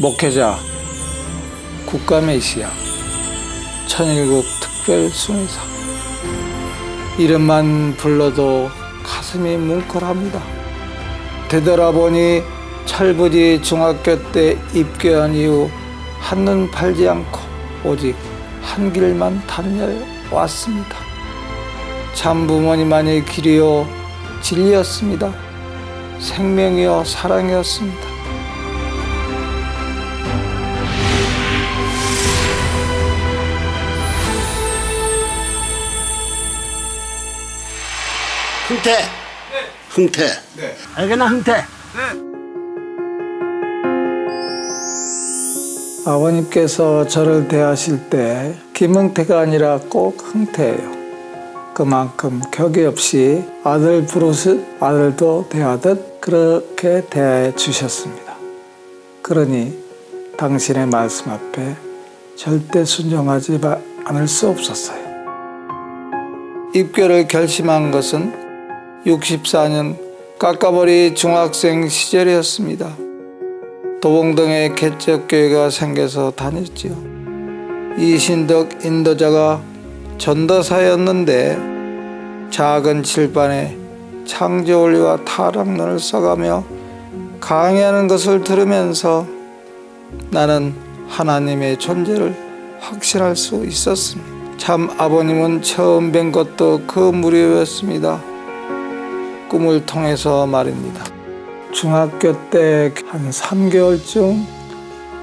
목회자, 국가메시아, 천일국 특별순회사. 이름만 불러도 가슴이 뭉클합니다. 되돌아보니 철부지 중학교 때 입교한 이후 한눈 팔지 않고 오직 한 길만 달려왔습니다. 참 부모님만이 길이요 진리였습니다. 생명이요 사랑이었습니다. 흥태. 네. 흥태. 네. 알겠나 흥태. 네. 아버님께서 저를 대하실 때 김흥태가 아니라 꼭 흥태예요. 그만큼 격이 없이 아들 부르듯 아들도 대하듯 그렇게 대해 주셨습니다. 그러니 당신의 말씀 앞에 절대 순종하지 않을 수 없었어요. 입교를 결심한 것은 64년 깎아버리 중학생 시절이었습니다. 도봉동에 개척교회가 생겨서 다녔지요. 이신덕 인도자가 전도사였는데 작은 칠판에 창조원리와 타락론을 써가며 강의하는 것을 들으면서 나는 하나님의 존재를 확신할 수 있었습니다. 참 아버님은 처음 뵌 것도 그 무렵이었습니다. 꿈을 통해서 말입니다. 중학교 때 한 3개월쯤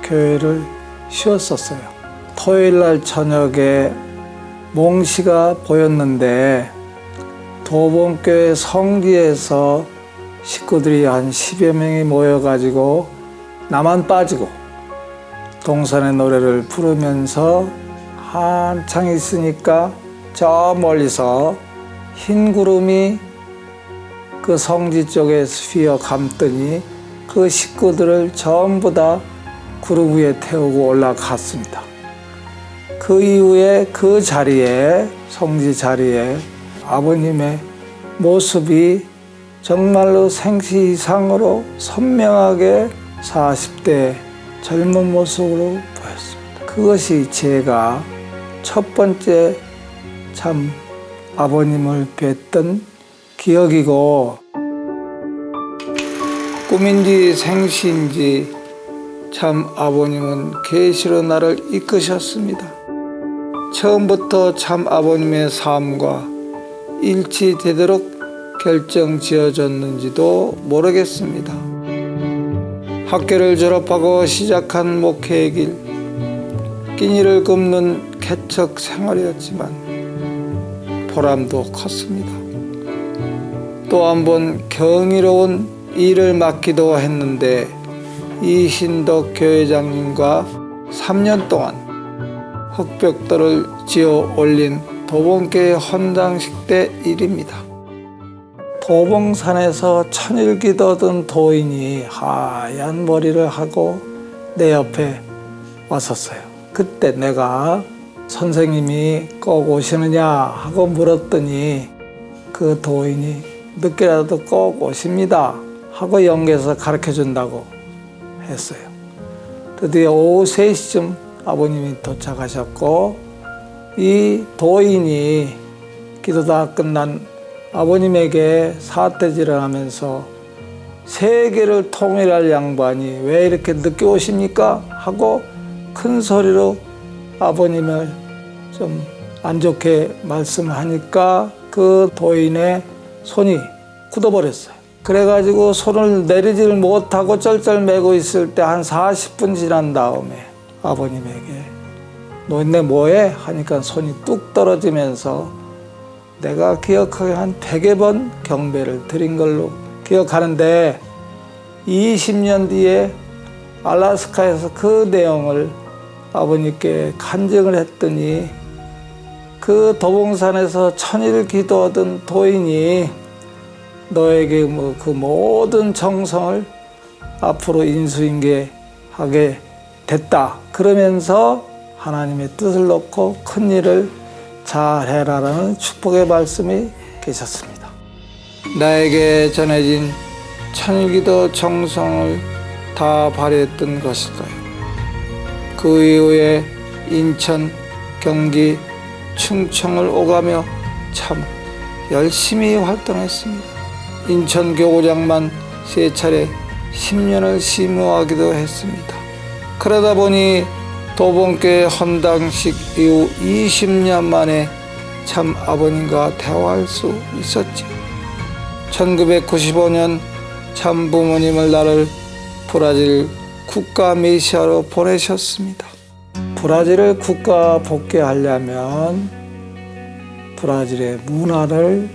교회를 쉬었었어요. 토요일날 저녁에 몽시가 보였는데 도봉교회 성지에서 식구들이 한 10여 명이 모여가지고 나만 빠지고 동산의 노래를 부르면서 한창 있으니까 저 멀리서 흰 구름이 그 성지 쪽에 휘어 감더니 그 식구들을 전부 다 구름 위에 태우고 올라갔습니다. 그 이후에 그 자리에, 성지 자리에 아버님의 모습이 정말로 생시 이상으로 선명하게 40대 젊은 모습으로 보였습니다. 그것이 제가 첫 번째 참 아버님을 뵀던 기억이고, 꿈인지 생시인지 참 아버님은 계시로 나를 이끄셨습니다. 처음부터 참 아버님의 삶과 일치되도록 결정 지어졌는지도 모르겠습니다. 학교를 졸업하고 시작한 목회의 길, 끼니를 굽는 개척 생활이었지만 보람도 컸습니다. 또 한 번 경이로운 일을 맡기도 했는데 이신덕 교회장님과 3년 동안 흑벽돌을 지어 올린 도봉교회 헌장식 때 일입니다. 도봉산에서 천일기도 든 도인이 하얀 머리를 하고 내 옆에 왔었어요. 그때 내가 선생님이 꼭 오시느냐 하고 물었더니 그 도인이 늦게라도 꼭 오십니다 하고 연계해서 가르쳐 준다고 했어요. 드디어 오후 3시쯤 아버님이 도착하셨고 이 도인이 기도 다 끝난 아버님에게 사태질을 하면서 세계를 통일할 양반이 왜 이렇게 늦게 오십니까? 하고 큰 소리로 아버님을 좀 안 좋게 말씀하니까 그 도인의 손이 굳어버렸어요. 그래가지고 손을 내리지를 못하고 쩔쩔매고 있을 때 한 40분 지난 다음에 아버님에게 너네 뭐해? 하니까 손이 뚝 떨어지면서 내가 기억하기에 한 100여 번 경배를 드린 걸로 기억하는데 20년 뒤에 알래스카에서 그 내용을 아버님께 간증을 했더니 그 도봉산에서 천일 기도하던 도인이 너에게 그 모든 정성을 앞으로 인수인계하게 됐다. 그러면서 하나님의 뜻을 놓고 큰 일을 잘해라라는 축복의 말씀이 계셨습니다. 나에게 전해진 천일기도 정성을 다 발휘했던 것일까요? 그 이후에 인천, 경기, 충청을 오가며 참 열심히 활동했습니다. 인천 교구장만 3차례 10년을 심우하기도 했습니다. 그러다 보니 도봉교회 헌당식 이후 20년 만에 참 아버님과 대화할 수 있었죠. 1995년 참 부모님을 나를 브라질 국가 메시아로 보내셨습니다. 브라질을 국가 복귀하려면 브라질의 문화를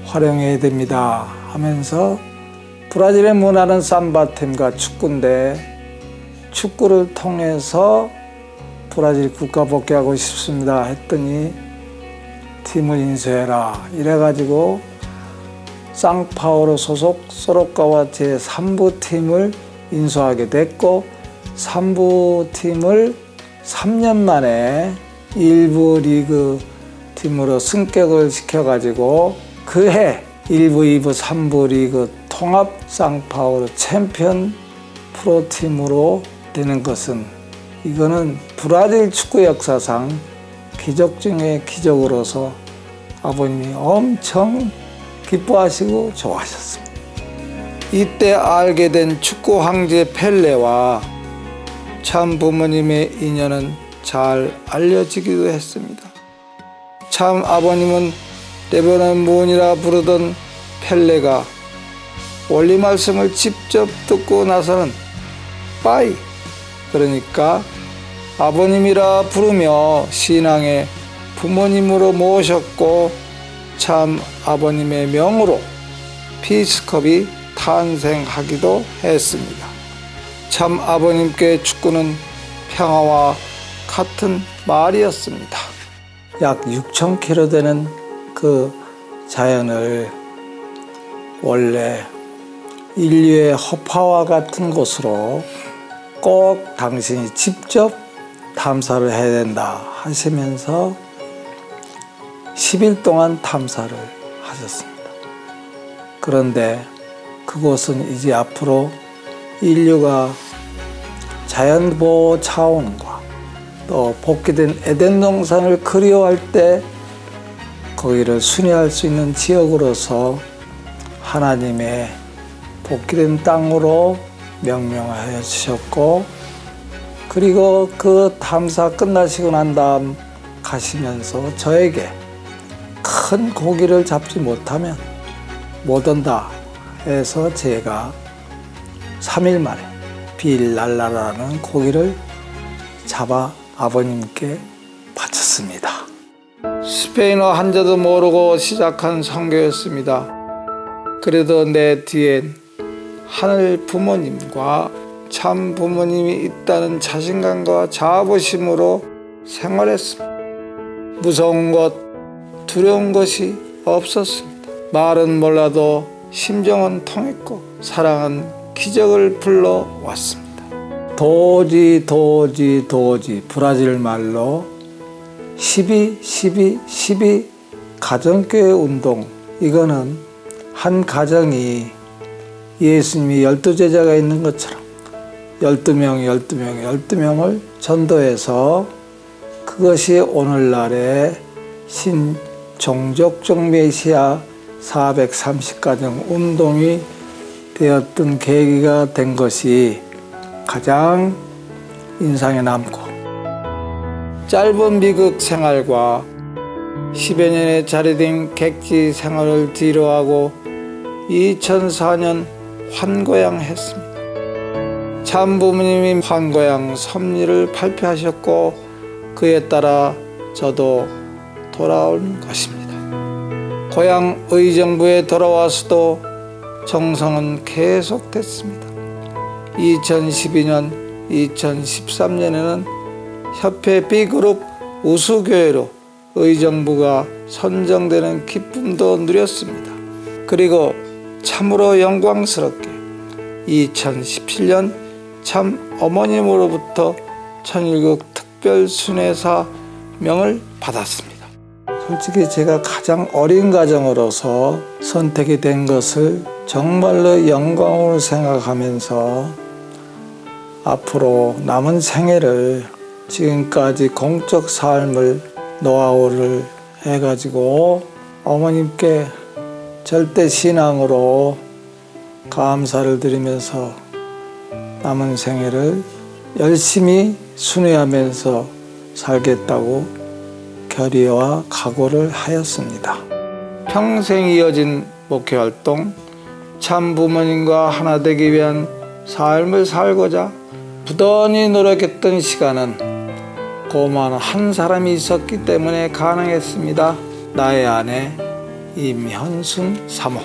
활용해야 됩니다 하면서 브라질의 문화는 삼바팀과 축구인데 축구를 통해서 브라질 국가 복귀하고 싶습니다 했더니 팀을 인수해라 이래가지고 상파울루 소속 소로카와 제3부 팀을 인수하게 됐고 3부 팀을 3년 만에 1부 리그 팀으로 승격을 시켜가지고 그해 1부, 2부, 3부 리그 통합 상파울루 챔피언 프로팀으로 되는 것은 이거는 브라질 축구 역사상 기적 중의 기적으로서 아버님이 엄청 기뻐하시고 좋아하셨습니다. 이때 알게 된 축구 황제 펠레와 참 부모님의 인연은 잘 알려지기도 했습니다. 참 아버님은 레버넌 문이라 부르던 펠레가 원리 말씀을 직접 듣고 나서는 빠이 그러니까 아버님이라 부르며 신앙의 부모님으로 모셨고 참 아버님의 명으로 피스컵이 탄생하기도 했습니다. 참 아버님께 축구는 평화와 같은 말이었습니다. 약 6,000km 되는 그 자연을 원래 인류의 허파와 같은 곳으로 꼭 당신이 직접 탐사를 해야 된다 하시면서 10일 동안 탐사를 하셨습니다. 그런데 그곳은 이제 앞으로 인류가 자연보호 차원과 또 복귀된 에덴 동산을 그리워할 때 거기를 순회할 수 있는 지역으로서 하나님의 복귀된 땅으로 명명하여 주셨고 그리고 그 탐사 끝나시고 난 다음 가시면서 저에게 큰 고기를 잡지 못하면 못 온다 해서 제가 3일 만에 빌랄라라는 고기를 잡아 아버님께 바쳤습니다. 스페인어 한자도 모르고 시작한 선교였습니다. 그래도 내 뒤엔 하늘 부모님과 참 부모님이 있다는 자신감과 자부심으로 생활했습니다. 무서운 것, 두려운 것이 없었습니다. 말은 몰라도 심정은 통했고 사랑은 기적을 불러왔습니다. 도지 브라질 말로 12 가정교회 운동 이거는 한 가정이 예수님이 12제자가 있는 것처럼 12명을 전도해서 그것이 오늘날의 신종족적 메시아 430가정 운동이 되었던 계기가 된 것이 가장 인상에 남고 짧은 미국 생활과 10여 년의 자리된 객지 생활을 뒤로하고 2004년 환고양했습니다. 참 부모님이 환고양 섭리를 발표하셨고 그에 따라 저도 돌아온 것입니다. 고향 의정부에 돌아와서도 정성은 계속됐습니다. 2012년, 2013년에는 협회 B그룹 우수교회로 의정부가 선정되는 기쁨도 누렸습니다. 그리고 참으로 영광스럽게 2017년 참 어머님으로부터 천일국 특별순회사 명을 받았습니다. 솔직히 제가 가장 어린 가정으로서 선택이 된 것을 정말로 영광으로 생각하면서 앞으로 남은 생애를 지금까지 공적 삶을 노하우를 해가지고 어머님께 절대 신앙으로 감사를 드리면서 남은 생애를 열심히 순회하면서 살겠다고 결의와 각오를 하였습니다. 평생 이어진 목회활동, 참 부모님과 하나 되기 위한 삶을 살고자 부단히 노력했던 시간은 고만 한 사람이 있었기 때문에 가능했습니다. 나의 아내 임현순 사모.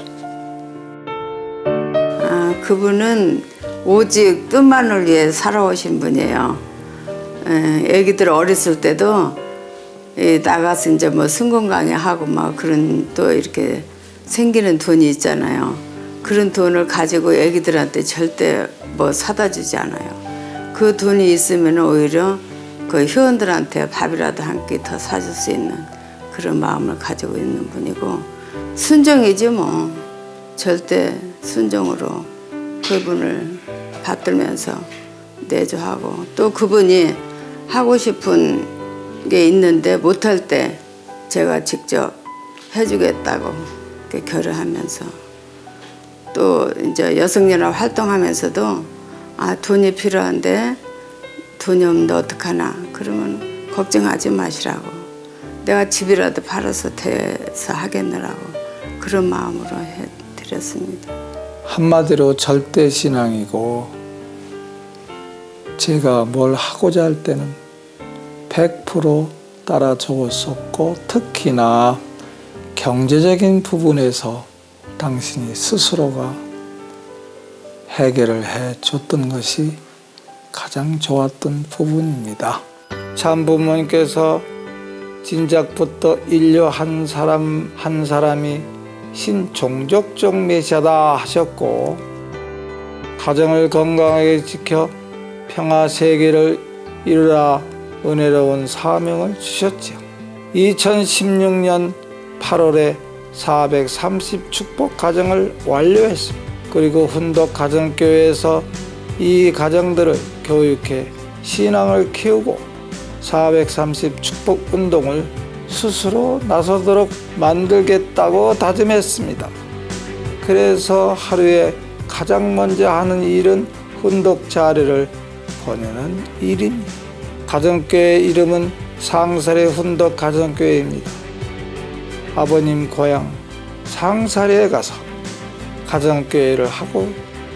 그분은 오직 뜻만을 위해 살아오신 분이에요. 애기들 어렸을 때도 나가서 이제 뭐 승건 강의하고 막 그런 또 이렇게 생기는 돈이 있잖아요. 그런 돈을 가지고 애기들한테 절대 뭐 사다 주지 않아요. 그 돈이 있으면 오히려 그 회원들한테 밥이라도 한 끼 더 사줄 수 있는 그런 마음을 가지고 있는 분이고, 순종이지 뭐. 절대 순종으로 그분을 받들면서 내조하고, 또 그분이 하고 싶은 게 있는데 못할 때 제가 직접 해주겠다고 결의하면서, 또 이제 여성연합 활동하면서도 돈이 필요한데 돈이 없는데 어떡하나, 그러면 걱정하지 마시라고, 내가 집이라도 팔아서 대서 하겠느라고 그런 마음으로 해드렸습니다. 한마디로 절대 신앙이고, 제가 뭘 하고자 할 때는 100% 따라줬었고, 특히나 경제적인 부분에서 당신이 스스로가 해결을 해줬던 것이 가장 좋았던 부분입니다. 참 부모님께서 진작부터 인류 한 사람 한 사람이 신종족적 메시아다 하셨고, 가정을 건강하게 지켜 평화 세계를 이루라 은혜로운 사명을 주셨지요. 2016년 8월에 430 축복 가정을 완료했습니다. 그리고 훈덕 가정교회에서 이 가정들을 교육해 신앙을 키우고 430 축복 운동을 스스로 나서도록 만들겠다고 다짐했습니다. 그래서 하루에 가장 먼저 하는 일은 훈독 자료를 보내는 일입니다. 가정교회 이름은 상사리 훈독 가정교회입니다. 아버님 고향 상사리에 가서 가정교회를 하고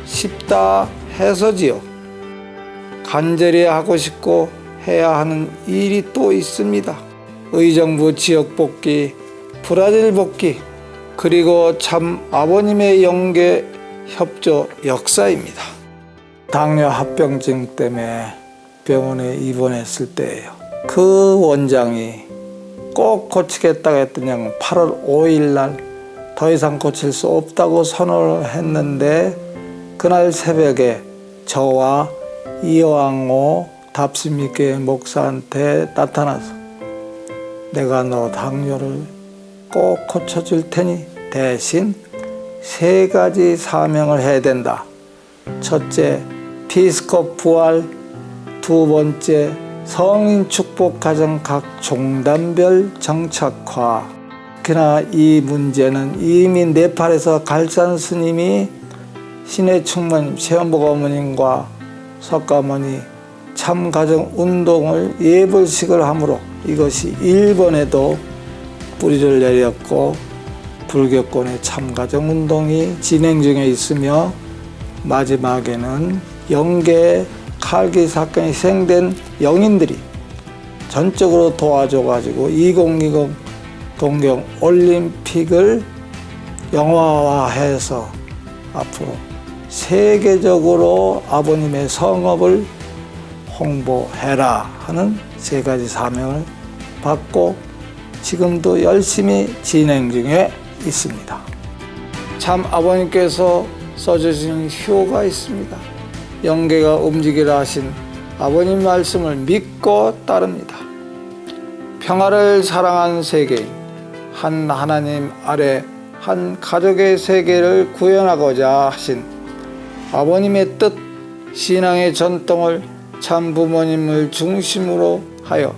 싶다 해서지요. 간절히 하고 싶고 해야 하는 일이 또 있습니다. 의정부 지역 복귀, 브라질 복귀, 그리고 참 아버님의 영계 협조 역사입니다. 당뇨 합병증 때문에 병원에 입원했을 때예요. 그 원장이 꼭 고치겠다고 했더니 8월 5일 날 더 이상 고칠 수 없다고 선언을 했는데, 그날 새벽에 저와 이왕호 답심있게 목사한테 나타나서 내가 너 당뇨를 꼭 고쳐줄 테니 대신 3가지 사명을 해야 된다. 첫째, 피스컵 부활. 2번째, 성인 축복 가정 각 종단별 정착화. 특히나 이 문제는 이미 네팔에서 갈산 스님이 신의 충만님, 시험복 어머님과 석가모니 참가정 운동을 예불식을 하므로 이것이 일본에도 뿌리를 내렸고, 불교권의 참가정 운동이 진행 중에 있으며, 마지막에는 영계 칼기 사건이 희생된 영인들이 전적으로 도와줘가지고 2020 동경 올림픽을 영화화해서 앞으로 세계적으로 아버님의 성업을 홍보해라 하는 3가지 사명을 받고 지금도 열심히 진행 중에 있습니다. 참 아버님께서 써주신 효가 있습니다. 영계가 움직이라 하신 아버님 말씀을 믿고 따릅니다. 평화를 사랑한 세계인, 한 하나님 아래 한 가족의 세계를 구현하고자 하신 아버님의 뜻 신앙의 전통을 참 부모님을 중심으로 하여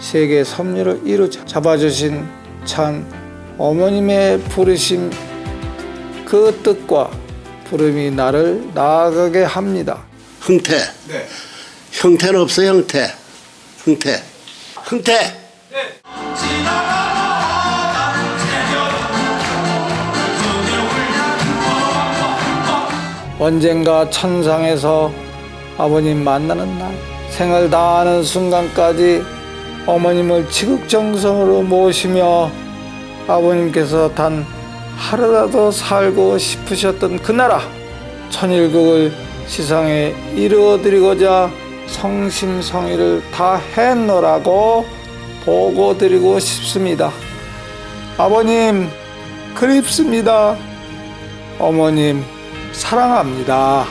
세계 섭리를 이루자 잡아주신 참 어머님의 부르심, 그 뜻과 부름이 나를 나아가게 합니다. 흥태. 형태는 없어, 형태. 흥태. 흥태. 언젠가 천상에서 아버님 만나는 날, 생을 다하는 순간까지 어머님을 지극정성으로 모시며 아버님께서 단 하루라도 살고 싶으셨던 그 나라 천일국을 시상에 이루어드리고자 성심성의를 다했노라고 보고드리고 싶습니다. 아버님 그립습니다. 어머님 사랑합니다.